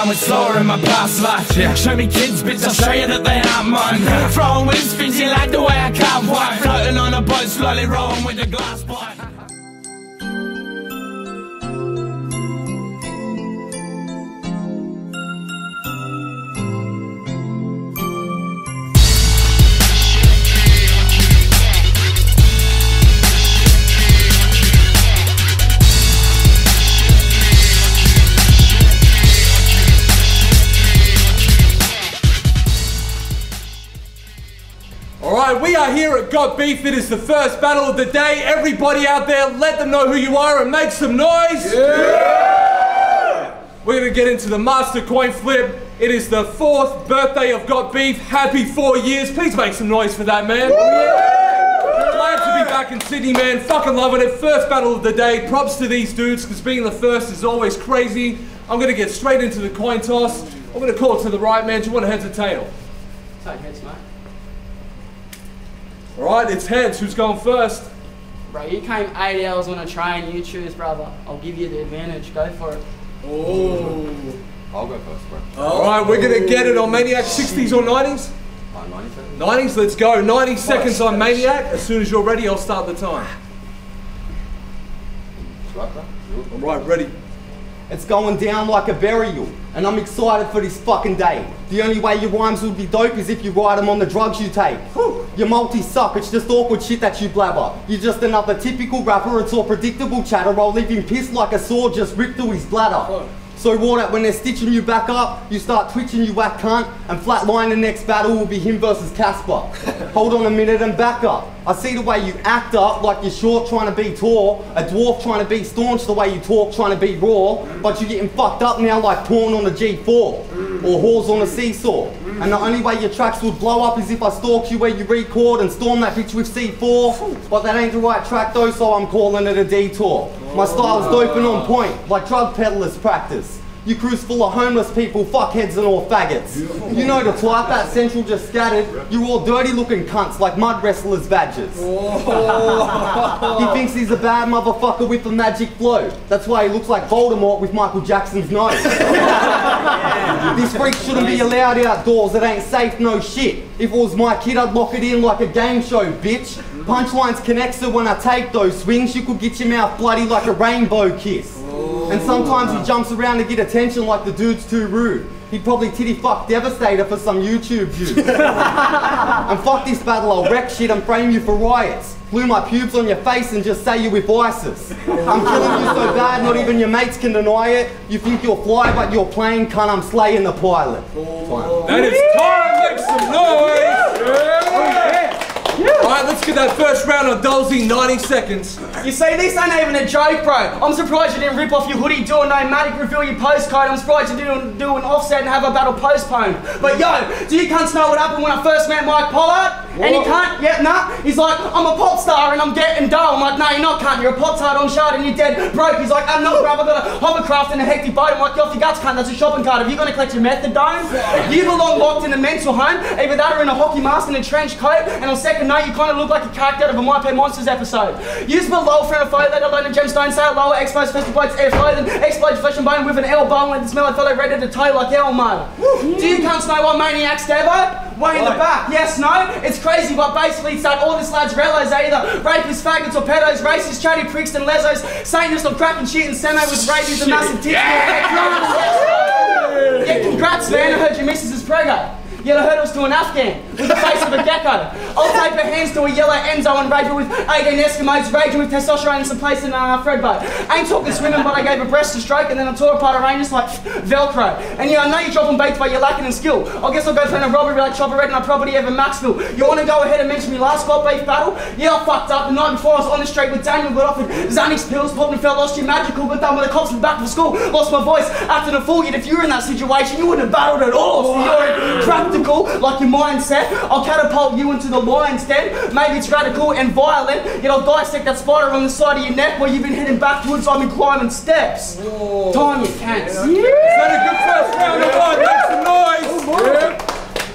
I went slower in my past life. Yeah. Show me kids, bitch, I'll show you that they aren't mine. Throwing with spins, you like the way I can't wipe. Floating on a boat, slowly rolling with a glass pipe. Alright, we are here at Got Beef. It is the first battle of the day. Everybody out there, let them know who you are and make some noise. Yeah! We're going to get into the master coin flip. It is the 4th birthday of Got Beef. Happy 4 years. Please make some noise for that, man. Yeah! Glad to be back in Sydney, man. Fucking loving it. First battle of the day. Props to these dudes, because being the first is always crazy. I'm going to get straight into the coin toss. I'm going to call it to the right, man. Do you want heads or tail? Take heads, mate. Alright, it's heads. Who's going first? Bro, you came 8 hours on a train. You choose, brother. I'll give you the advantage. Go for it. Oh. I'll go first, bro. Alright, we're going to get it on Maniac. 60s or 90s? 90 seconds. 90s, let's go. 90 seconds on Maniac. As soon as you're ready, I'll start the time. Right, bro. Alright, ready. It's going down like a burial, and I'm excited for this fucking day. The only way your rhymes would be dope is if you write them on the drugs you take. Your multi-suck, it's just awkward shit that you blabber. You're just another typical rapper, it's all predictable chatter. I'll leave him pissed like a sword just ripped through his bladder. So what, when they're stitching you back up, you start twitching, you whack cunt, and flatline the next battle will be him versus Casper. Hold on a minute and back up. I see the way you act up, like you're short trying to be tall, a dwarf trying to be staunch the way you talk trying to be raw, but you're getting fucked up now like porn on a G4, or whores on a seesaw. And the only way your tracks would blow up is if I stalk you where you record and storm that bitch with C4. But that ain't the right track though, so I'm calling it a detour. My style's dope and on point, like drug peddlers practice. You crew's full of homeless people, fuckheads and all faggots. You know the type, that central just scattered. You're all dirty looking cunts like mud wrestlers' badges. He thinks he's a bad motherfucker with a magic flow. That's why he looks like Voldemort with Michael Jackson's nose. This freak shouldn't be allowed outdoors, it ain't safe, no shit. If it was my kid, I'd lock it in like a game show, bitch. Punchlines connect, so when I take those swings, you could get your mouth bloody like a rainbow kiss. And sometimes he jumps around to get attention like the dude's too rude. He'd probably titty fuck Devastator for some YouTube views. And fuck this battle, I'll wreck shit and frame you for riots. Glue my pubes on your face and just say you with ISIS. I'm killing you so bad, not even your mates can deny it. You think you'll fly, but you're playing, cunt, I'm slaying the pilot. That is time, make some noise! Alright, let's get that first round on Dolzy, 90 seconds. You see, this ain't even a joke, bro. I'm surprised you didn't rip off your hoodie, do a Maniac, reveal your postcode. I'm surprised you didn't do an offset and have a battle postponed. But yo, do you cunts know what happened when I first met Mike Pollard? And he can't, yeah, nah. He's like, I'm a pop star and I'm getting dull. I'm like, no, you're not, cunt. You're a pop tart on shard and you're dead broke. He's like, I'm not, bro. I've got a hovercraft and a hectic boat. I'm like, get off your guts, cunt. That's a shopping cart. Have you got to collect your methadone? You belong locked in a mental home. Either that or in a hockey mask and a trench coat. And on second note, you kind of look like a character out of a My Pet Monsters episode. Use the low friend of fire, let alone a gemstone sale, lower exposed festival blokes air flow, then explode flesh and bone with an elbow and smell like fellow ready to toe like Elmo. Do you cunts know what Maniac's Devo? Way in the back. Yes, no? It's crazy, but basically it's that all this lad's relos are either rapists, faggots, or pedos, racists, chatty pricks and lesos, Satanists or cracking shit and semi with rabies and massive tits. Yeah, congrats, man. I heard your missus is preggo. Yet I heard it was to an Afghan with the face of a gecko. I'll take her hands to a yellow Enzo and rape her with 18 Eskimos, raging with testosterone and some place in Fredboat. Ain't talking swimming, but I gave her breast a stroke and then I tore apart her anus like Velcro. And yeah, I know you're dropping baits, but you're lacking in skill. I guess I'll go plan a robbery like Chopper Red and I property ever Maxville. You want to go ahead and mention me last Got Beef battle? Yeah, I fucked up the night before I was on the street with Daniel, got offered Xanax pills, popped and felt lost you magical, got done with the cops and back to school. Lost my voice, acted a fool, yet if you were in that situation, you wouldn't have battled at all. So you're practical, like your mindset. I'll catapult you into the lion's den. Maybe it's radical and violent, yet I'll dissect that spider on the side of your neck while you've been heading backwards. I've been climbing steps. Time you cunts. Is that a good first round of one? Make some noise.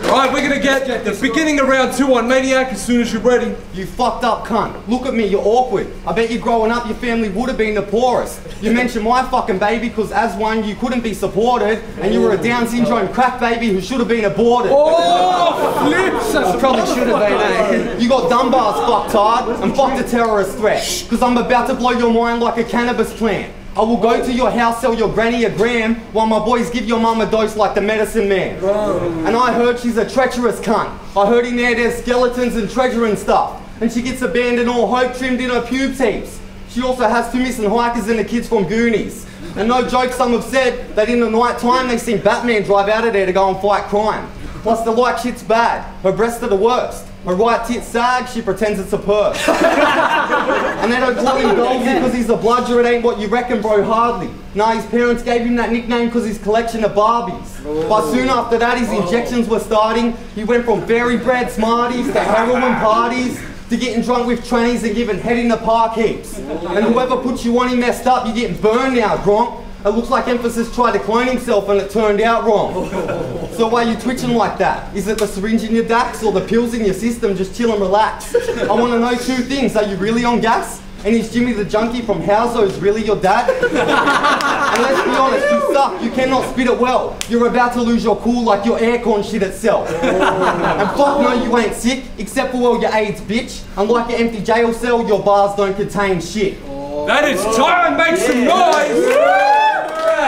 Alright, we're gonna get the beginning of round 2 on Maniac as soon as you're ready. You fucked up cunt. Look at me, you're awkward. I bet you growing up your family would have been the poorest. You mentioned my fucking baby because as one you couldn't be supported and you were a Down syndrome crack baby who should have been aborted. Oh, flips! I probably should have been, eh? You got Dunbar's fucktard and fucked a terrorist threat. Because I'm about to blow your mind like a cannabis plant. I will go to your house, sell your granny a gram, while my boys give your mum a dose like the medicine man. And I heard she's a treacherous cunt. I heard in there's skeletons and treasure and stuff. And she gets abandoned all hope trimmed in her pubes heaps. She also has 2 missing hikers and the kids from Goonies. And no joke, some have said that in the night time they seen Batman drive out of there to go and fight crime. Plus the like shit's bad, her breasts are the worst. Her right tit sag, she pretends it's a purse. And they don't call him Dolzy because he's a bludger, it ain't what you reckon bro, hardly. Nah, his parents gave him that nickname because his collection of Barbies. But soon after that his injections were starting. He went from fairy bread smarties to heroin parties to getting drunk with trannies and giving head in the park heaps. And whoever put you on him messed up, you're getting burned now, Gronk. It looks like Emphasis tried to clone himself and it turned out wrong. So why are you twitching like that? Is it the syringe in your dax or the pills in your system? Just chill and relax. I want to know 2 things. Are you really on gas? And is Jimmy the junkie from House's really your dad? And let's be honest, you suck. You cannot spit it well. You're about to lose your cool like your aircon shit itself. And fuck no, you ain't sick, except for all your AIDS, bitch. Unlike an empty jail cell, your bars don't contain shit. That is time, make some noise!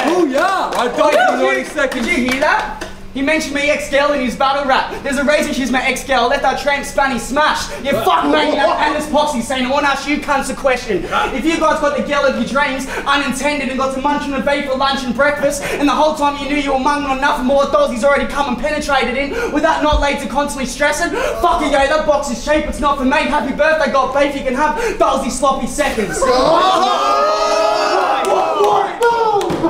Oh yeah! I died for 90 seconds. Did you hear that? He mentioned me ex-girl in his battle rap. There's a reason she's my ex-girl. Let that tramp spanny smash. You fuck Maniac and this poxy saying I want to ask you cunts a question. If you guys got the girl of your dreams, unintended, and got to munch on a beef for lunch and breakfast, and the whole time you knew you were munging on nothing more Dolzy's already come and penetrated in, with that not laid to constantly stressing, fuck you, yo, that box is cheap, it's not for me. Happy birthday, got beef, you can have Dolzy sloppy seconds.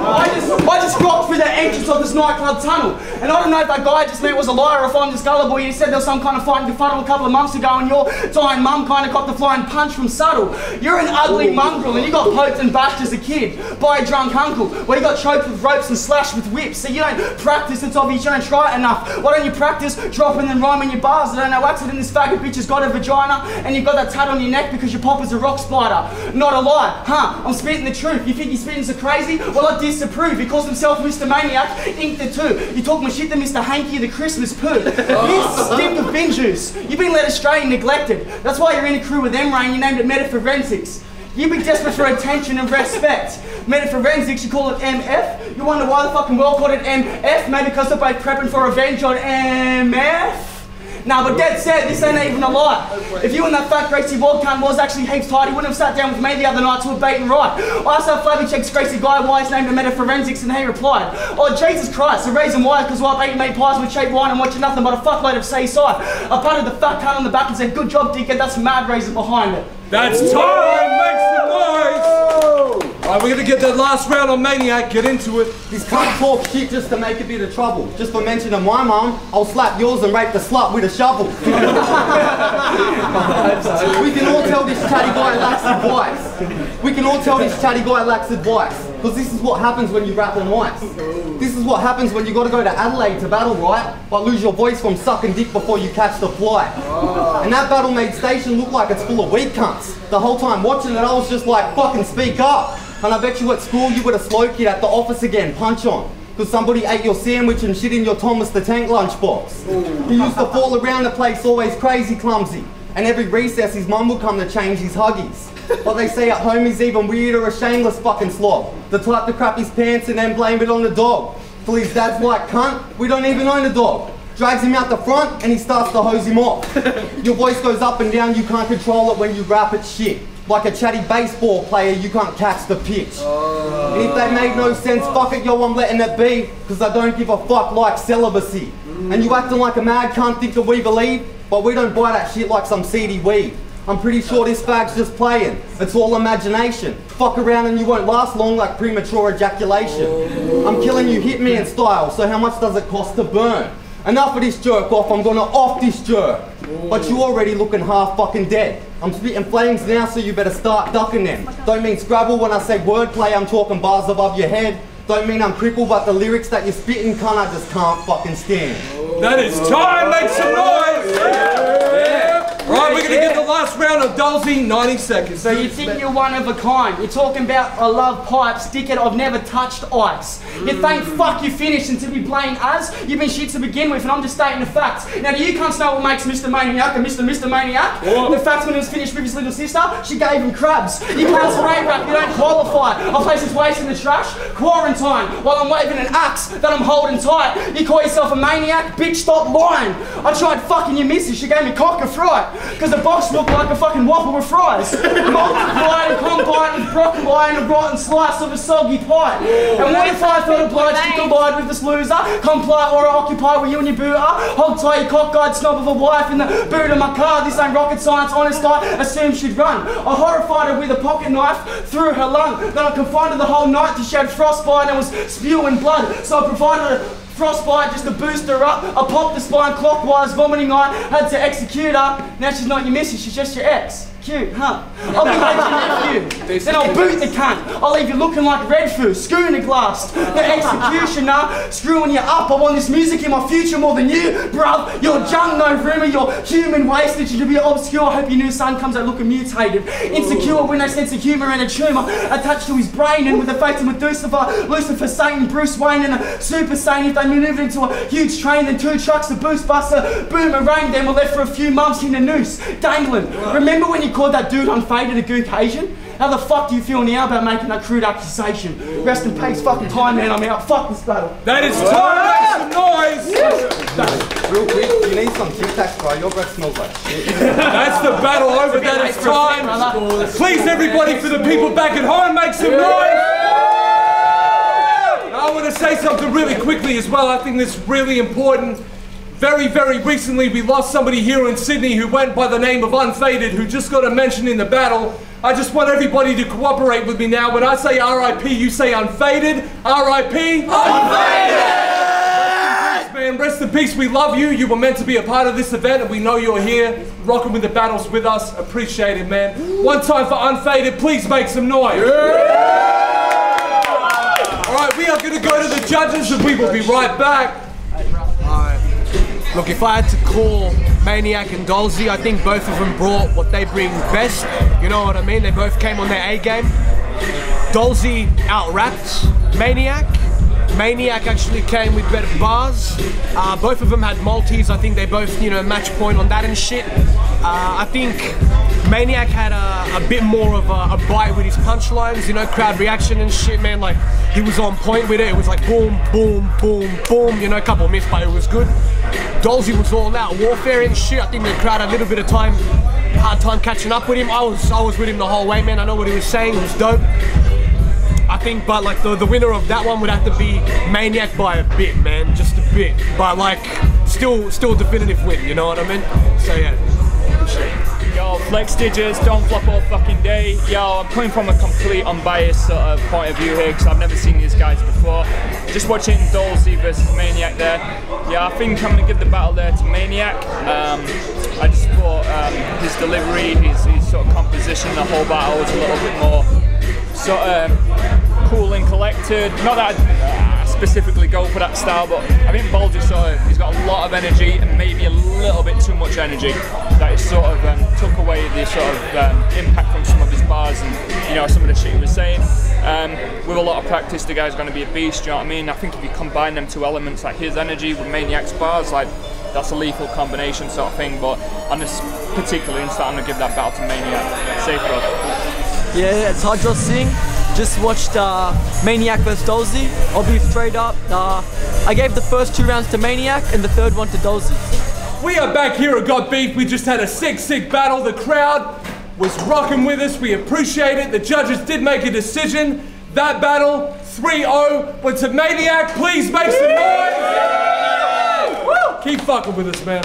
I just rocked through the entrance of this nightclub tunnel, and I don't know if that guy I just met was a liar or if I'm just gullible. He said there was some kind of fighting befuddle a couple of months ago, and your dying mum kind of copped the flying punch from Subtle. You're an ugly mongrel, and you got poked and bashed as a kid by a drunk uncle, where you got choked with ropes and slashed with whips. So you don't practice, it's obvious you don't try it enough. Why don't you practice dropping and rhyming your bars? I don't know accident this faggot bitch has got a vagina, and you've got that tat on your neck because your pop is a rock spider. Not a lie, huh? I'm spitting the truth. You think your spittings are crazy? Well, I disapprove. He calls himself Mr. Maniac, Inc. the 2. You talk my shit to Mr. Hanky the Christmas poo. You stink of bin juice. You've been led astray and neglected. That's why you're in a crew with Emrain. You named it Metaforensics. You'd be desperate for attention and respect. Metaforensics, you call it MF. You wonder why the fucking world called it MF? Maybe because they're both prepping for revenge on MF? Nah, but dead set, this ain't even a lie. If you and that fat Gracie Wald cunt was actually heaps tight, he wouldn't have sat down with me the other night to a bait and right. I asked that flabby check's Gracie guy why he's named a Metaforensics, and he replied, oh Jesus Christ, the reason why is because while eating meat pies with cheap wine and watching nothing but a fuckload of seaside. I patted the fat cunt on the back and said, good job dickhead, that's mad reason behind it. That's time, make some noise! Alright, we're gonna get that last round on Maniac, get into it. This cunt talk shit just to make a bit of trouble. Just for mentioning my mum, I'll slap yours and rape the slut with a shovel. We can all tell this chatty guy lacks advice. We can all tell this chatty guy lacks advice. Because this is what happens when you rap on ice. This is what happens when you gotta go to Adelaide to battle, right? But lose your voice from sucking dick before you catch the flight. And that battle made station look like it's full of weak cunts. The whole time watching it, I was just like, fucking speak up. And I bet you at school you were a slow kid at the office again, punch on. Because somebody ate your sandwich and shit in your Thomas the Tank lunchbox. He used to fall around the place always crazy clumsy. And every recess his mum would come to change his huggies. But they say at home he's even weirder, a shameless fucking slob. The type to crap his pants and then blame it on the dog. Till his dad's like, cunt, we don't even own a dog. Drags him out the front and he starts to hose him off. Your voice goes up and down, you can't control it when you rap it shit. Like a chatty baseball player, you can't catch the pitch. And if that made no sense, fuck it, yo, I'm letting it be. Cause I don't give a fuck like celibacy. And you acting like a mad cunt thinking we believe, but we don't buy that shit like some seedy weed. I'm pretty sure this fag's just playing. It's all imagination. Fuck around and you won't last long like premature ejaculation. I'm killing you hitman style, so how much does it cost to burn? Enough of this jerk off, I'm gonna off this jerk. But you already looking half fucking dead. I'm spitting flames now, so you better start ducking them. Don't mean Scrabble when I say wordplay, I'm talking bars above your head. Don't mean I'm crippled, but the lyrics that you're spitting, cunt, I just can't fucking stand. That is time, make some noise! Right, we're gonna get the last round of Dolzy, 90 seconds. So you think you're one of a kind. You're talking about I love pipes, dickhead, I've never touched ice. You thank fuck you finished and to be blamed as you've been shit to begin with, and I'm just stating the facts. Now do you cunts know what makes Mr. Maniac a Mr. Maniac? The facts when he was finished with his little sister, she gave him crabs. You cunts are rape rap, you don't qualify. I'll place his waste in the trash, quarantine, while I'm waving an axe that I'm holding tight. You call yourself a maniac? Bitch, stop lying. I tried fucking your missus, she gave me cock a fright. Cause the box looked like a fucking Whopper with fries. Multiplied and combined with broccoli and a rotten slice of a soggy pie. And what if I felt obliged to collide with this loser? Comply or occupy with you and your booter? Hog tie your cockeyed snob of a wife in the boot of my car. This ain't rocket science, honest guy assumed she'd run. I horrified her with a pocket knife through her lung. Then I confined her the whole night till she had frostbite and was spewing blood. So I provided her frostbite just to boost her up. I popped the spine clockwise, vomiting I had to execute her. Now she's not your missus, she's just your ex. Cute, huh? I'll be like your nephew. Then I'll boot the cunt. I'll leave you looking like Redfoo, schooner glassed. The executioner, screwing you up. I want this music in my future more than you, bruv. You're junk, no rumour. You're human wastage. You'll be obscure. I hope your new son comes out looking mutated. Insecure with no sense of humour and a tumour attached to his brain. And with the face of Medusa, Lucifer, Satan, Bruce Wayne, and a Super Saiyan. If they manoeuvred into a huge train, then 2 trucks to boost buster, boomerang. Then we're left for a few months in a noose, dangling. Remember when you called that dude unfaded a gook Asian? How the fuck do you feel now about making that crude accusation? Rest in peace, fucking time, man. I'm out. Fuck this battle. That is time. Make some noise. Real quick, you need some Tic Tacs, bro. Your breath smells like shit. That's the battle over. That is time. Please, everybody, for the people back at home, make some noise. I want to say something really quickly as well. I think this is really important. Very, very recently, we lost somebody here in Sydney who went by the name of Unfaded, who just got a mention in the battle. I just want everybody to cooperate with me now. When I say R.I.P., you say Unfaded. R.I.P. Unfaded! Man, rest in peace. We love you. You were meant to be a part of this event, and we know you're here, rocking with the battles with us. Appreciate it, man. One time for Unfaded, please make some noise. All right, we are going to go to the judges, and we will be right back. Look, if I had to call Maniac and Dolzy, I think both of them brought what they bring best. You know what I mean? They both came on their A game. Dolzy out-rapped Maniac. Maniac actually came with better bars. Both of them had multis. I think they both, match point on that and shit. I think Maniac had a bit more of a bite with his punchlines, crowd reaction and shit, man. Like, he was on point with it. It was like boom, boom, boom, boom, a couple missed, but it was good. Dolzy was all out warfare and shit. I think the crowd had a little bit of hard time catching up with him. I was with him the whole way, man. I know what he was saying. It was dope. I think, but like the winner of that one would have to be Maniac by a bit, man, just a bit. But like, still a definitive win. You know what I mean? So yeah. Yo, Flex Digits, don't flop all fucking day. Yo, I'm coming from a complete unbiased sort of point of view here because I've never seen these guys before. Just watching Dolzy versus Maniac there. Yeah, I think I'm gonna give the battle there to Maniac. I just thought his delivery, his sort of composition, the whole battle was a little bit more sort of cool and collected. Not that I specifically go for that style, but I think Dolzy he's got a lot of energy and maybe a little bit too much energy. That is sort of took away the sort of impact from some of his bars and some of the shit he was saying. With a lot of practice, the guy's going to be a beast. You know what I mean? I think if you combine them two elements, like his energy with Maniac's bars, like that's a lethal combination sort of thing. But on this particular instant, I'm going to give that battle to Maniac. Safe, bro. Yeah, it's Hajra Singh. Just watched Maniac vs Dolzy. I'll be straight up. I gave the first 2 rounds to Maniac and the 3rd one to Dolzy. We are back here at Got Beef. We just had a sick battle. The crowd was rocking with us. We appreciate it. The judges did make a decision. That battle, 3-0, went to Maniac. Please make some noise. Keep fucking with us, man.